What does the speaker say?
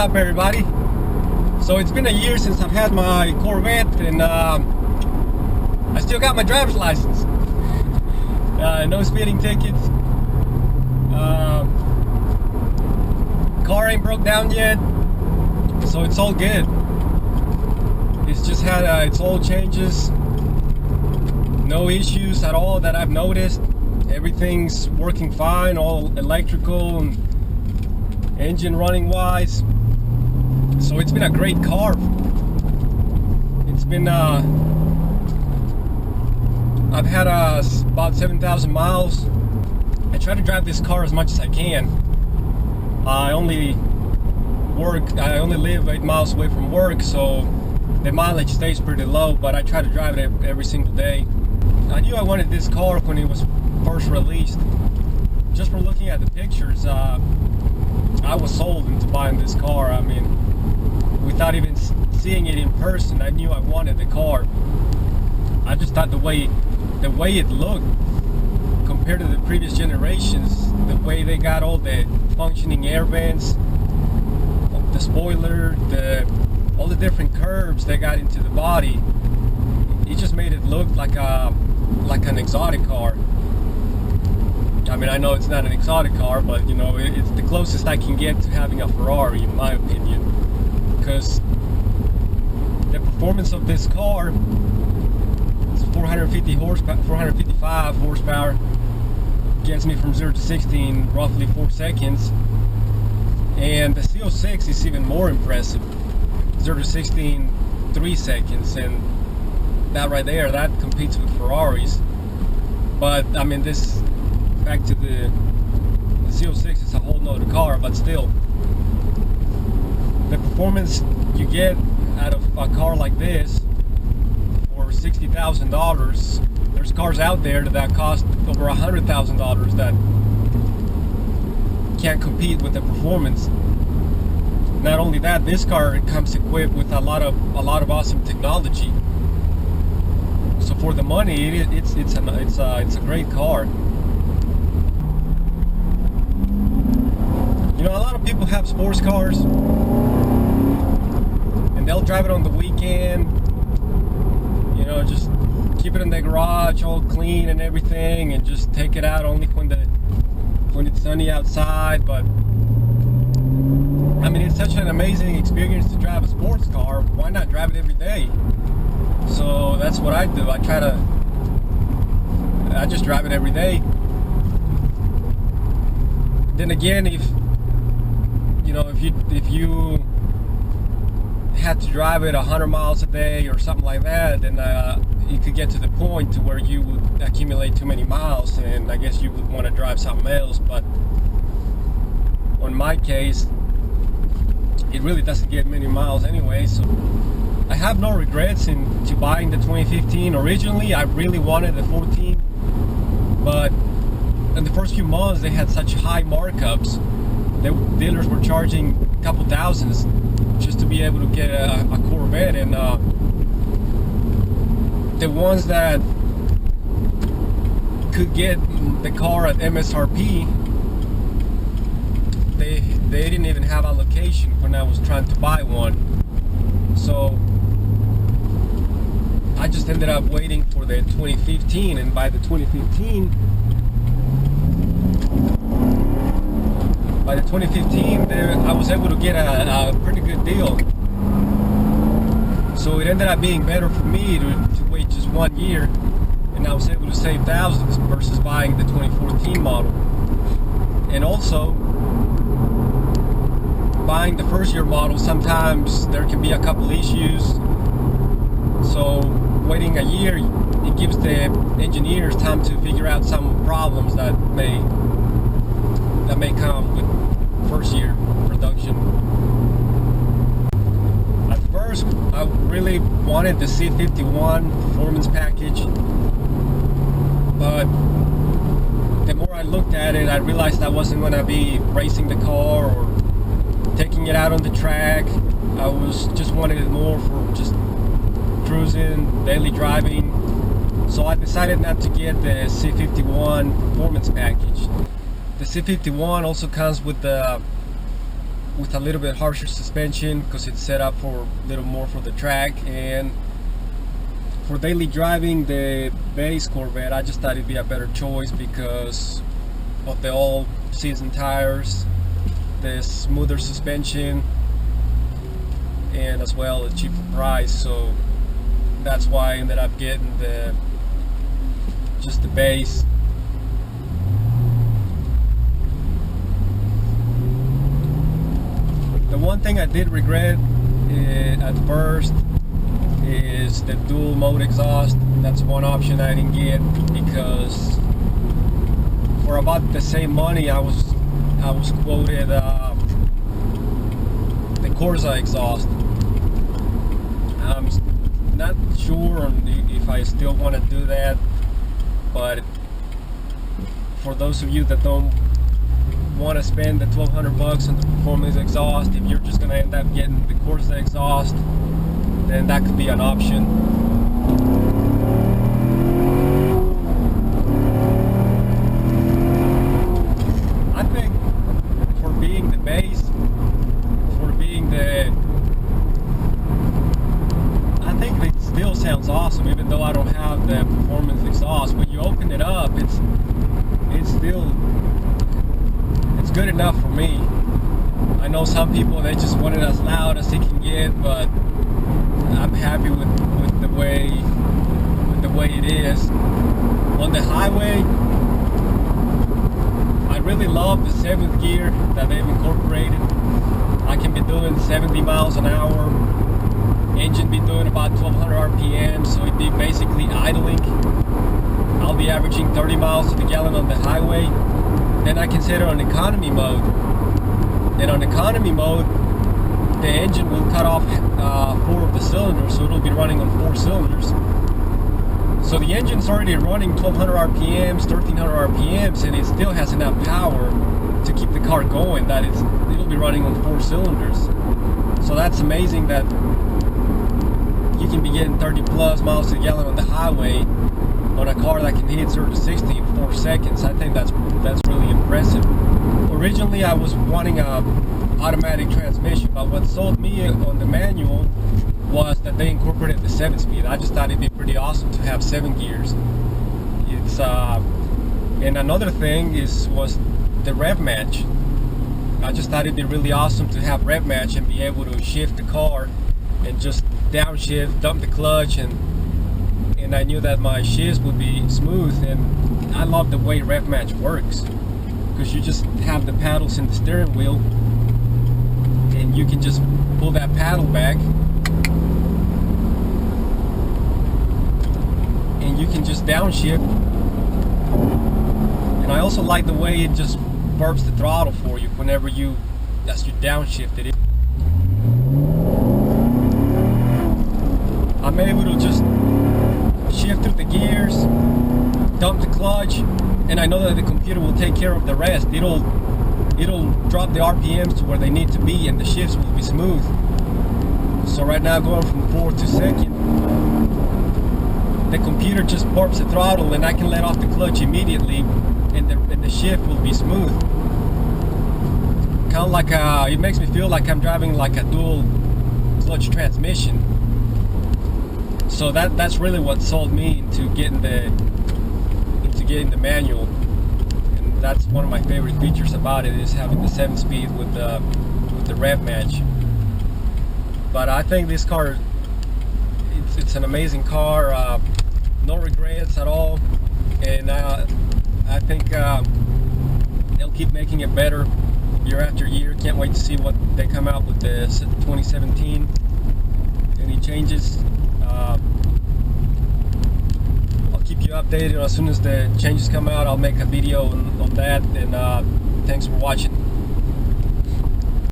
up, everybody? So it's been a year since I've had my Corvette, and I still got my driver's license. No speeding tickets. Car ain't broke down yet, so it's all good. It's just had its oil changes. No issues at all that I've noticed. Everything's working fine, all electrical and engine running wise. So it's been a great car. It's been I've had about 7,000 miles. I try to drive this car as much as I can. I only live 8 miles away from work, so the mileage stays pretty low, but I try to drive it every single day. I knew I wanted this car when it was first released. Just from looking at the pictures, I was sold into buying this car. I mean, without even seeing it in person, I knew I wanted the car. I just thought the way it looked compared to the previous generations, the way they got all the functioning air vents, the spoiler, all the different curves they got into the body, it just made it look like an exotic car. I mean, I know it's not an exotic car, but you know, it's the closest I can get to having a Ferrari, in my opinion. Because the performance of this car, it's 455 horsepower, gets me from 0 to 60 in roughly 4 seconds. And the CO6 is even more impressive, 0 to 60 in 3 seconds, and that right there, that competes with Ferraris. But I mean, back to the CO6 is a whole nother car, but still, the performance you get out of a car like this for $60,000, there's cars out there that cost over $100,000 that can't compete with the performance. Not only that, this car comes equipped with a lot of awesome technology. So for the money, it's a great car. You know, a lot of people have sports cars, and they'll drive it on the weekend. You know, just keep it in the garage, all clean and everything, and just take it out only when it's sunny outside. But I mean, it's such an amazing experience to drive a sports car. Why not drive it every day? So that's what I do. I just drive it every day. Then again, if you had to drive it 100 miles a day or something like that, then you could get to the point to where you would accumulate too many miles, and I guess you would want to drive something else. But on my case, it really doesn't get many miles anyway, so I have no regrets into buying the 2015. Originally, I really wanted the 14, but in the first few months, they had such high markups. The dealers were charging a couple thousands just to be able to get a Corvette, and the ones that could get the car at MSRP, they didn't even have allocation when I was trying to buy one. So I just ended up waiting for the 2015, and by the 2015, I was able to get a pretty good deal. So it ended up being better for me to wait just 1 year, and I was able to save thousands versus buying the 2014 model. And also, buying the first year model, sometimes there can be a couple issues. So waiting a year, it gives the engineers time to figure out some problems that may come with first year production. At first, I really wanted the C51 performance package, but the more I looked at it, I realized I wasn't going to be racing the car or taking it out on the track. I just wanted it more for just cruising, daily driving. So I decided not to get the C51 performance package. The C51 also comes with the with a little bit harsher suspension because it's set up for a little more for the track. And for daily driving, the base Corvette, I just thought it'd be a better choice because of the all-season tires, the smoother suspension, and as well a cheaper price. So that's why I ended up getting just the base. The one thing I did regret at first is the dual mode exhaust. That's one option I didn't get because for about the same money I was quoted the Corsa exhaust. I'm not sure if I still want to do that, but for those of you that don't want to spend the $1,200 on the performance exhaust, if you're just going to end up getting the Corsa exhaust, then that could be an option. I think for being the base, I think it still sounds awesome, even though I don't have the performance exhaust. When you open it up, it's good enough for me. I know some people, they just want it as loud as they can get, but I'm happy with the way it is. On the highway, I really love the 7th gear that they've incorporated. I can be doing 70 miles an hour. Engine be doing about 1200 RPM, so it'd be basically idling. I'll be averaging 30 miles to the gallon on the highway. Then I can set it on economy mode. And on economy mode, the engine will cut off 4 of the cylinders, so it'll be running on 4 cylinders. So the engine's already running 1200 RPMs, 1300 RPMs, and it still has enough power to keep the car going that it'll be running on 4 cylinders. So that's amazing that you can be getting 30 plus miles to the gallon on the highway on a car that can hit 0 to 60 in 4 seconds. I think that's really impressive. Originally I was wanting a automatic transmission, but what sold me on the manual was that they incorporated the 7-speed. I just thought it'd be pretty awesome to have 7 gears. It's and another thing was the rev match. I just thought it'd be really awesome to have rev match and be able to shift the car and just downshift, dump the clutch, and I knew that my shifts would be smooth. And I love the way rev match works because you just have the paddles in the steering wheel and you can just pull that paddle back and you can just downshift. And I also like the way it just burps the throttle for you whenever as you downshift it. I'm able to just shift through the gears, dump the clutch, and I know that the computer will take care of the rest. It'll drop the RPMs to where they need to be and the shifts will be smooth. So right now going from 4th to 2nd, the computer just burps the throttle and I can let off the clutch immediately and the shift will be smooth. Kind of like it makes me feel like I'm driving like a dual clutch transmission. So that's really what sold me into getting the manual, and that's one of my favorite features about it, is having the 7-speed with the rev match. But I think this car, it's an amazing car. No regrets at all, and I think they'll keep making it better year after year. Can't wait to see what they come out with the 2017. Any changes. I'll keep you updated as soon as the changes come out. I'll make a video on that, and thanks for watching.